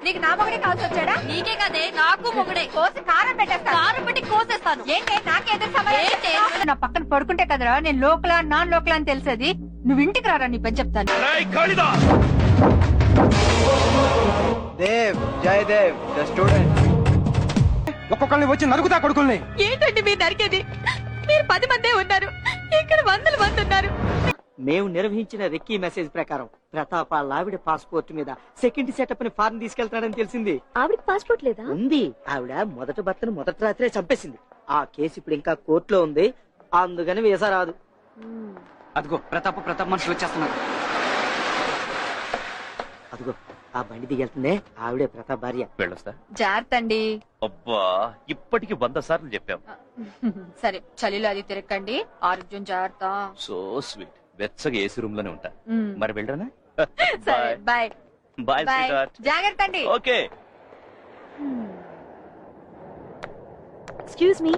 నీకు నా మొగుడే కాల్సి వచ్చాడా? నీకే కదే నాకు మొగుడే. కోసి కారం పెట్టేస్తాను. కారం పెట్టి కోసేస్తాను. ఏంటి నాకేదో ఏంటి? నా పక్కన పడుకుంటే కదరా నేను లోకలా నాన్ లోకలా అని తెలిసేది. నువ్వు ఇంటికి రారా నీ పని చెప్తాను. Dev Jayadev the student. ఒక్కొక్కరిని వచ్చి నరుకుతా కొడుకుల్ని. ఏంటండి మీరు నరికేది? మీరు 10 మందే ఉన్నారు, ఇక్కడ 100 మంది ఉన్నారు. మేము నిర్వహించిన రెక్కీ మెసేజ్ ప్రకారం ప్రతాప్ వాళ్ళ ఆవిడ పాస్పోర్ట్ మీద సెకండ్ సెటప్ ని ఫారెన్ తీసుకెళ్తాడని తెలిసింది. ఆవిడకి పాస్పోర్ట్ లేదా? ఉంది. ఆవిడ మొదటి భర్తను మొదటి రాత్రే చంపేసింది. ఆ కేసు ఇప్పుడు ఇంకా కోర్టులో ఉంది, అందుకని వీసా రాదు. అదిగో ప్రతాప్ మనుషులు వచ్చేస్తున్నారు. అదిగో ఆ బండి దిగెళ్తుందే, ఆవిడే ప్రతాప్ భార్య. వెళ్ళొస్తా. జాగ్రత్త అండి. అబ్బా ఇప్పటికి 100 సార్లు చెప్పాం. సరే చలిలో అది తిరగండి, ఆరోగ్యం జాగ్రత్త. So sweet. వెచ్చగా ఏసీ రూమ్ లోనే ఉంటా. మ్. మరి వెళ్ళరానా? సరే బాయ్ బాయ్ బాయ్. జాగ్రత్త అండి. ఓకే. Excuse me,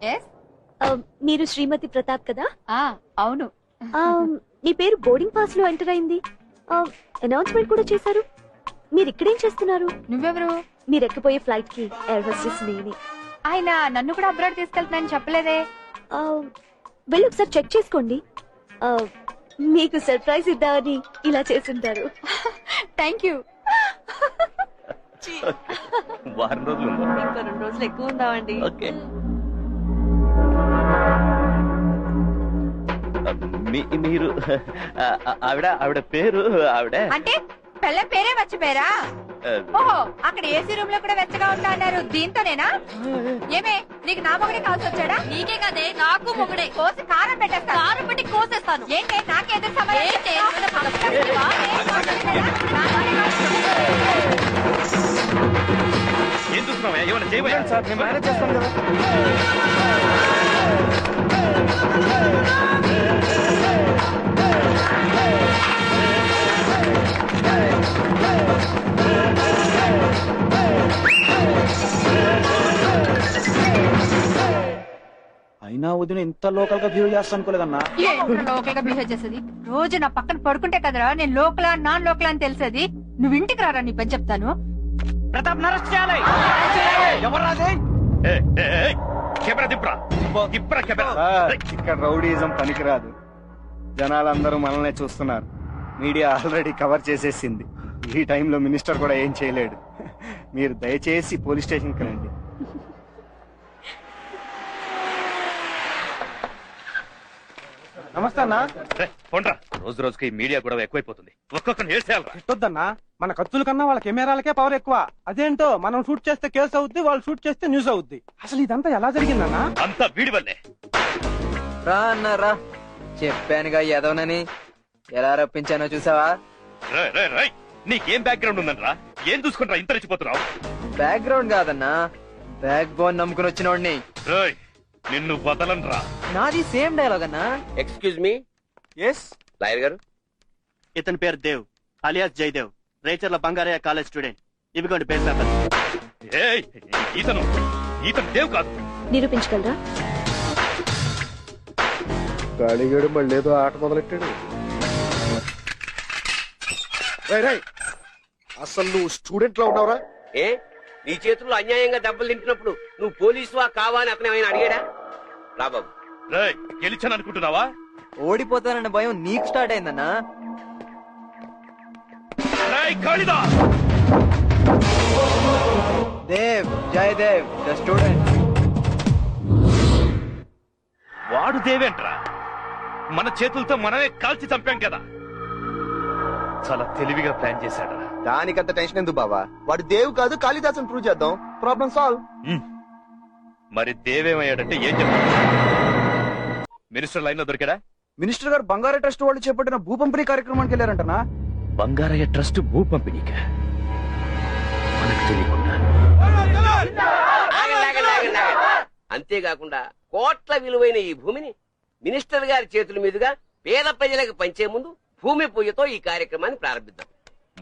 Yes? మీరు శ్రీమతి ప్రతాప్ కదా? అవును. మీ పేరు బోర్డింగ్ పాస్ లో ఎంటర్ అయింది, అనౌన్స్మెంట్ కూడా చేశారు. మీరు ఇక్కడేం చేస్తున్నారు? నువ్వెవరు? మీరు ఎక్కిపోయే ఫ్లైట్ కి ఎయిర్ హోస్టెస్ నేనే. ఆయన నన్ను కూడా అబ్రాడ్ తీసుకెళ్తున్నానని చెప్పలేదే. వెళ్ళి ఒకసారి చెక్ చేసుకోండి. మీకు సర్ప్రైజ్ ఇద్దామని ఇలా చేస్తుంటారు. Thank you. వారం రోజులు ఉందా? ఇంకా 2 రోజులు ఎక్కువ ఉందామండి. ఓకే. మీరు ఆవిడ పేరు ఆవిడ అంటే పెళ్ళ పేరే మర్చిపోయారా? ఓహో, అక్కడ ఏసీ రూమ్ లో కూడా వెచ్చగా ఉంటా అన్నారు, దీంతోనేనా? ఏమే నీకు నా మొగుడే కాల్సి వచ్చాడా? నీకే కదే నాకు మొగుడే. కోసి కారం పెట్టేస్తాను. కారం పెట్టి కోసేస్తాను. ఏంటి నాకేదో ఏంటి? ఏం చూస్తున్నావా? ఏమైనా చేయబోయా? సార్ నేను మేనేజ్ చేస్తాను కదా. అయినా వదిన ఇంత లోకల్ గా బిహేవ్ చేస్తా అనుకోలేదన్నా. లోకల్ గా బిహేవ్ చేసేది. రోజు నా పక్కన పడుకుంటే కదరా నేను లోకలా నాన్ లోకలా అని తెలిసేది. నువ్వు ఇంటికి రారా నీ పని చెప్తాను. ప్రతాప్ అరెస్ట్ చేయాలి. ఎవరు రాదే? కెమెరా దిప్రా. దిప్రా కెమెరా. ఇక్కడ రౌడీజం పనికిరాదు. జనాలందరూ మనల్నే చూస్తున్నారు. మీడియా ఆల్రెడీ కవర్ చేసేసింది. ఈ టైంలో మినిస్టర్ కూడా ఏం చేయలేడు. మీరు దయచేసి పోలీస్ స్టేషన్కి రండి. నమస్తే అన్నా. పోండ్రా. రోజు రోజుకి ఈ మీడియా కూడా ఎక్కువైపోతుంది. ఒక్కొక్కరిని ఏడ్చేయాలరా. తిట్టొద్దన్నా, మన ఖర్చుల కన్నా వాళ్ళ కెమెరాలకే పవర్ ఎక్కువ. అదేంటో మనం షూట్ చేస్తే కేసు అవుద్ది, వాళ్ళు షూట్ చేస్తే న్యూస్ అవుద్ది. అసలు ఇదంతా ఎలా జరిగిందన్నా? అంతా వీడి వల్లే. రా అన్నారా, చెప్పానుగా ఎదవనని. ఎలా రప్పించానో చూసావా? రేయ్, నీకేం బ్యాక్గ్రౌండ్ ఉందనరా? ఏం చూసుకుంటా ఇంత రెచ్చిపోతున్నావు? బ్యాక్గ్రౌండ్ కాదన్నా, బ్యాక్ బోన్ నమ్ముకుని వచ్చినోడిని. రేయ్, నిన్ను వదలనరా. నాది సేమ్ డైలాగ్ అన్నా. Excuse me. ఎస్ లాయర్ గారు, ఇతని పేరు దేవ్ అలియాస్ జయదేవ్, రేచర్ల బంగారయ్య కాలేజ్ స్టూడెంట్. ఇవిగోండి పేరు పేపర్. ఏయ్, ఈతను దేవ్ కాదు. నిరూపించగలరా? గాలిగడు మళ్ళీ ఏదో ఆట మొదలెట్టాడు. అసలు నువ్వు స్టూడెంట్ లో ఉన్నావురా? ఏ నీ చేతుల్లో అన్యాయంగా దెబ్బలు తింటున్నప్పుడు నువ్వు పోలీసువా కావా అని అతను ఏమైనా అడిగాడా? రా బాబు. రేయ్, గెలిచాను అనుకుంటున్నావా? ఓడిపోతానన్న భయం నీకు స్టార్ట్ అయిందన్నా. రేయ్, ఖాళీదా. Dev Jayadev the student. వాడు దేవేంట్రా? మన చేతులతో మనమే కాల్చి చంపాం కదా. చాలా తెలివిగా ప్లాన్ చేశాడు. దానికంత టెన్షన్ ఎందుకు బావా? వాడు దేవు కాదు, కాళిదాసుని ప్రూవ్ చేద్దాం, ప్రాబ్లం సాల్వ్. మరి దేవేమయ్యాడంటే ఏం చెప్తాడు? మినిస్టర్ లైన్ లో దొరికాడా? మినిస్టర్ గారు బంగారు ట్రస్ట్ వాళ్ళు చేపట్టిన భూ పంపిణీ కార్యక్రమానికి వెళ్ళారంటనా? బంగారయ్య ట్రస్ట్ భూ పంపిణీక మనకు తెలియకుండా. ఆగండి, ఆగండి, ఆగండి, ఆగండి. అంతేకాకుండా కోట్ల విలువైన ఈ భూమిని మినిస్టర్ గారి చేతుల మీదుగా పేద ప్రజలకు పంచే ముందు భూమి పూజతో ఈ కార్యక్రమాన్ని ప్రారంభిద్దాం.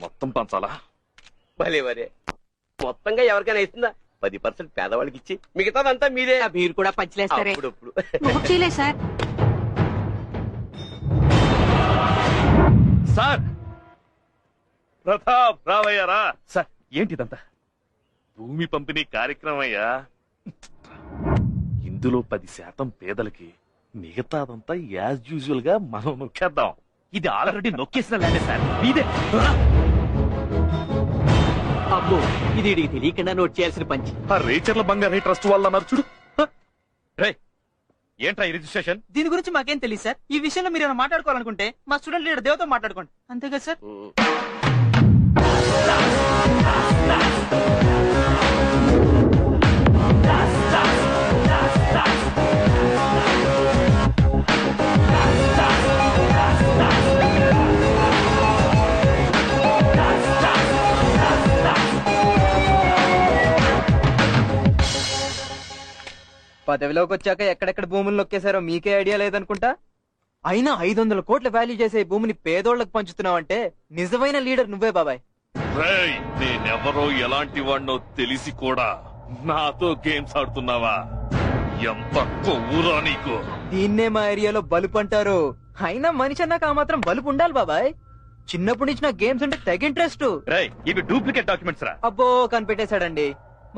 మొత్తం పంచాలా? భలే వరే. మొత్తంగా ఎవరికైనా ఇస్తుందా? 10% పేదవాళ్ళకి ఇచ్చి మిగతాదంతా మీరే. మీరు కూడా పంచలేస్తారే. అప్పుడప్పుడు. సార్ సార్, ప్రతాప్ రావయ్యా రా. సార్ ఏంటిదంతా? భూమి పంపిణీ కార్యక్రమం అయ్యా. ఇందులో 10% పేదలకి, మిగతాదంతా యాజ్ యూజువల్ గా మనం నొక్కేద్దాం. ఇది ఆల్రెడీ నొక్కేసిన ల్యాండే సార్, మీదే. అబ్బో, ఇది వీడికి తెలియకుండా నోట్ చేయాల్సిన పంచి. ఆ రేచర్ల బంగారు ట్రస్ట్ వాళ్ళు అన్నారు చూడు. రే ఏంట్రా ఈ రిజిస్ట్రేషన్? దీని గురించి మాకేం తెలియదు సార్. ఈ విషయంలో మీరు ఏమైనా మాట్లాడుకోవాలనుకుంటే మా స్టూడెంట్ లీడర్ దేవతో మాట్లాడుకోండి, అంతే కదా సార్? పదవిలోకి వచ్చాక ఎక్కడెక్కడ భూములు నొక్కేశారో మీకే ఐడియా లేదనుకుంటా. అయినా 500 కోట్ల వాల్యూ చేసే ఈ భూమిని పేదోళ్లకు పంచుతున్నావంటే నిజమైన లీడర్ నువ్వే బాబాయ్. రేయ్, నేనెవరో ఎలాంటి వాడినో తెలిసి కూడా నాతో గేమ్స్ ఆడుతున్నావా? ఎంత కొవ్వురా నీకు! దీన్నే మా ఏరియాలో బలుపు అంటారు. అయినా మనిషి అన్నాక ఆ మాత్రం బలుపు ఉండాలి బాబాయ్. చిన్నప్పటి నుంచి నా గేమ్స్ అంటే తెగ ఇంట్రెస్ట్. రేయ్, ఇవి డూప్లికేట్ డాక్యుమెంట్స్ రా. అబ్బో కనిపెట్టేశాడండి.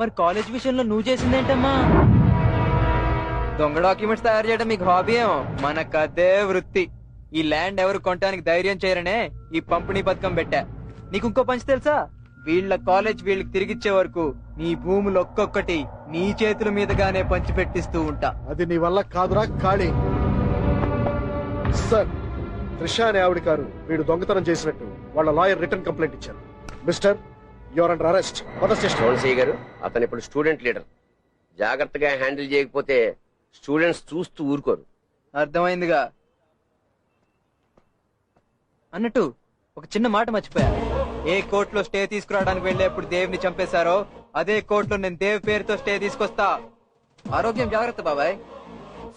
మరి కాలేజ్ విషయంలో నువ్వు చేసిందేంటమ్మా? దొంగ డాక్యుమెంట్స్ తయారు చేయడం మీకు హాబీ ఏమో, మనకు అదే వృత్తి. ఈ ల్యాండ్ ఎవరు కొనడానికి ధైర్యం చేయరనే ఈ పంపిణీ పథకం పెట్టా. నీకు ఇంకో పంచి తెలుసా? వీళ్ళ కాలేజ్ వీళ్ళకి తిరిగిచ్చే వరకు నీ భూములు ఒక్కొక్కటి నీ చేతుల మీదుగానే పంచి పెట్టిస్తూ ఉంటా. అది నీ వల్ల కాదురా ఖాళీ. సార్, త్రిష అనే ఆవిడ గారు వీడు దొంగతనం చేసినట్టు వాళ్ళ లాయర్ రిటర్న్ కంప్లైంట్ ఇచ్చారు. Mister, your under arrest. సోన్సీ గారు, అతను ఇప్పుడు స్టూడెంట్ లీడర్. జాగ్రత్తగా హ్యాండిల్ చేయకపోతే స్టూడెంట్స్ చూస్తూ ఊరుకోరు. అర్థమైందిగా. అన్నట్టు ఒక చిన్న మాట మర్చిపోయా. ఏ కోర్టులో స్టే తీసుకురావడానికి వెళ్ళేప్పుడు దేవ్ని చంపేశారో అదే కోర్టులో నేను దేవ్ పేరుతో స్టే తీసుకొస్తా. ఆరోగ్యం జాగ్రత్త బాబాయ్.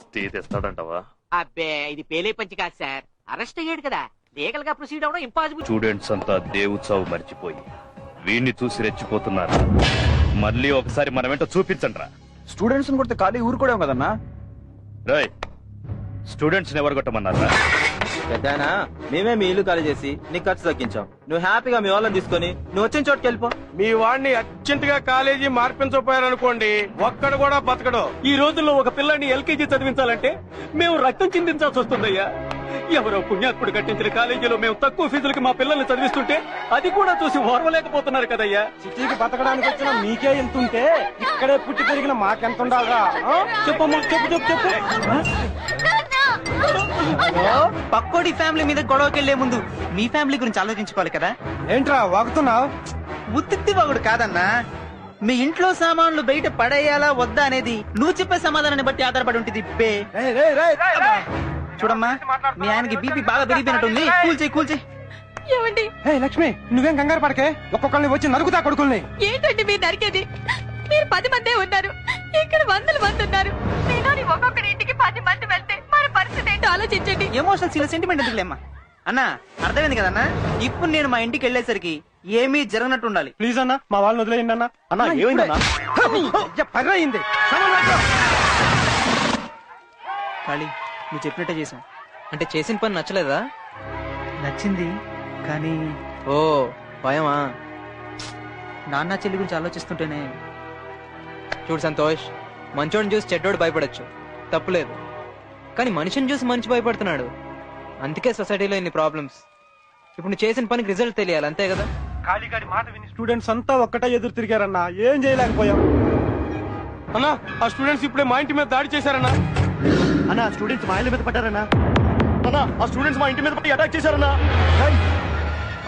స్టే తెస్తాడంటవా? అబ్బే, ఇది పేలే పంచి కాదు సార్. అరెస్ట్ అయ్యాడు కదా, లీగల్ గా ప్రొసీడ్ అవడం ఇంపాసిబుల్. స్టూడెంట్స్ అంతా దేవుత్సవం మర్చిపోయి వీణ్ణి చూసి రెచ్చిపోతున్నారు. మళ్ళీ ఒకసారి మనమేంటో చూపించండి రా. స్టూడెంట్స్ కొడితే ఖాళీ ఊరుకోవడం కదన్నా. రాయ్, స్టూడెంట్స్ ఎవరు కొట్టమన్నారా? పెద్దనా, మేమే మీ ఇల్లు ఖాళీ చేసి నీకు ఖర్చు తగ్గించాం. నువ్వు హ్యాపీగా మీ వాళ్ళని తీసుకొని నువ్వు వచ్చిన చోటుకి వెళ్ళిపో. మీ వాడిని అర్జెంట్ గా కాలేజీ మార్పించకపోయారనుకోండి, ఒక్కడు కూడా బతకడు. ఈ రోజుల్లో ఒక పిల్లాన్ని ఎల్కేజీ చదివించాలంటే మేము రక్తం చిందించాల్సి వస్తుందయ్యా. ఎవరో పుణ్యాత్ముడు కట్టించిన కాలేజీలో మేము తక్కువ ఫీజులకి మా పిల్లల్ని చదివిస్తుంటే అది కూడా చూసి ఓర్వలేకపోతున్నారు కదయ్యా. సిటీకి బతకడానికి వచ్చిన మీకే ఎంతుంటే ఇక్కడే పుట్టి పెరిగిన మాకెంత ఉండాలరా? చెప్పమ్మా, చెప్పు చెప్పు చెప్పు. పక్కోడి ఫ్యామిలీ మీద గొడవకెళ్లే ముందు మీ ఫ్యామిలీ గురించి ఆలోచించుకోవాలి కదా. ఏంట్రా వాగుతున్నావు? ఉత్తి వాగుడు కాదన్నా, మీ ఇంట్లో సామాన్లు బయట పడేయాలా వద్దా అనేది నువ్వు చెప్పే సమాధానాన్ని బట్టి ఆధారపడి ఉంటుంది. బే చూడమ్మా, మీ ఆయనకి బీపీ బాగా పెరిగిపోయినట్టుంది. కూల్చేయి. ఏమండి? లక్ష్మి, నువ్వేం కంగారు పడకే. ఒక్కొక్కరిని వచ్చి నరుకుతా కొడుకుల్ని. ఏంటండి మీరు నరికేది? మీరు 10 మందే ఉన్నారు, ఇక్కడ 100 మంది ఉన్నారు. నేను ఒక్కొక్కరి ఇంటికి 10 మంది వెళ్తే మన పరిస్థితి ఏంటో ఆలోచించండి. ఎమోషనల్ సెంటిమెంట్ ఎందుకులేమ్మా. అన్నా, అర్థమైంది కదన్నా. ఇప్పుడు నేను మా ఇంటికి వెళ్ళేసరికి ఏమీ జరగనట్టు ఉండాలి. ప్లీజ్ అన్న, మా వాళ్ళని వదిలేయండి అన్న. అన్నా ఏమైందన్నా? పర్వాయింది. ఖాళీ, నువ్వు చెప్పినట్టే చేసాం. అంటే చేసిన పని నచ్చలేదా? నచ్చింది, కానీ ఓ భయమా? నాన్న చెల్లి గురించి ఆలోచిస్తుంటేనే. చూడు సంతోష్, మంచోడిని చూసి చెడ్డోడు భయపడచ్చు, తప్పులేదు. కానీ మనిషిని చూసి మనిషి భయపడుతున్నాడు. అందుకే సొసైటీలో ఇన్ని ప్రాబ్లమ్స్. ఇప్పుడు నువ్వు చేసిన పనికి రిజల్ట్ తెలియాలి, అంతే కదా? కాళీగాడి మాట విని స్టూడెంట్స్ అంతా ఒక్కటే ఎదురు తిరిగారన్నా. ఏం చేయలేకపోయాం అన్నా. ఆ స్టూడెంట్స్ ఇప్పుడే మా ఇంటి మీద దాడి చేశారన్నా. అన్నా, స్టూడెంట్స్ మా ఇళ్ళ మీద పడ్డారన్నా. అన్నా, ఆ స్టూడెంట్స్ మా ఇంటి మీద పడి అటాక్ చేశారన్నా.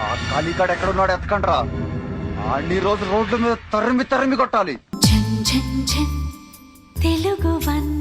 ఆ ఖాళీగాడు ఎక్కడున్నాడు ఎత్తకండ్రా. అన్ని రోజు రోడ్ల మీద తరిమి కొట్టాలి. తెలుగు వన్